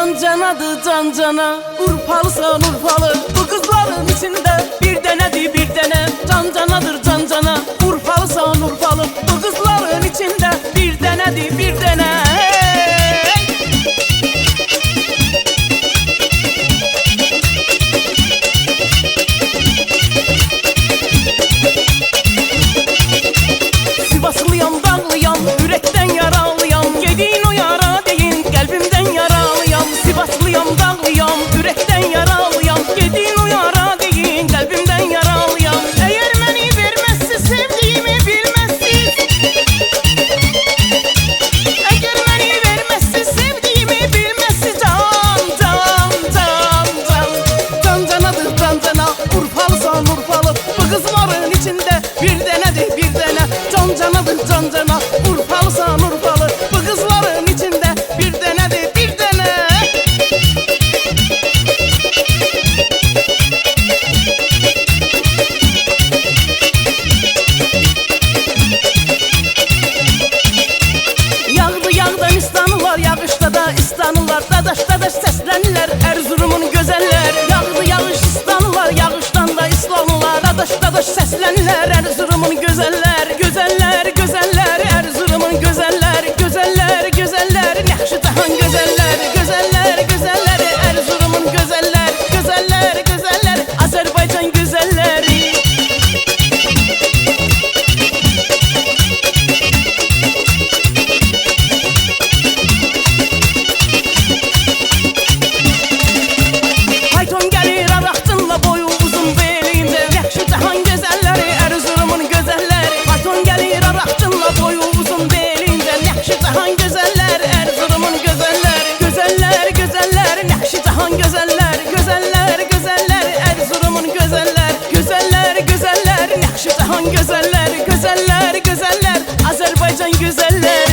Can canadır can cana, Urfalısan Urfalı. Bu kızların içinde bir denedir bir dene. Can canadır can cana, Urfalısan Urfalı. Bu kızların içinde bir denedir bir dene. Sivaslıyam, dağlıyam, yürekten yaralıyam. Yediğin o yara deyin, kalbimden yaralıyam. Sivaslıyam, dağlıyam, yürekten yaralıyam. Yediğin o yara deyin, kalbimden yaralıyam. Eğer beni vermezsiz, sevdiğimi bilmezsiz. Eğer beni vermezsiz, sevdiğimi bilmezsiz. Can, can, can, can. Can canadır can cana, Urfalısan Urfalı. Bu kızların içinde bir denedir bir dene. Can canadır can cana, Urfalısan Urfalı. Bu kızların içinde bir denedir bir dene. Yağdı yağdan istanırlar, yağışta da istanırlar. Dadaş dadaş seslenirler Erzurum'un gözeller. Yağdı yağış istanırlar, yağıştan da islanırlar. Dadaş dadaş seslenirler Erzurum'un gözeller. Gözeller gözeller Erzurum'un gözeller. Gözeller gözeller Nakşicehan gözeller. Gözeller gözeller Erzurum'un gözeller. Gözeller gözeller Azerbaycan güzelleri. Fayton gelir Araqçınla boyu uzun belinde. Nakşicehan güzelleri Erzurum'un güzelleri. Fayton gelir Araqçınla boyu uzun belinde. Nakşicehan güzeller Erzurum'un güzelleri. Gözeller gözeller Nakşicehan güzeller. Gözeller gözeller Erzurum'un güzeller. Gözeller güzeller Nakşicehan güzeller. Gözeller güzeller Azerbaycan güzeller.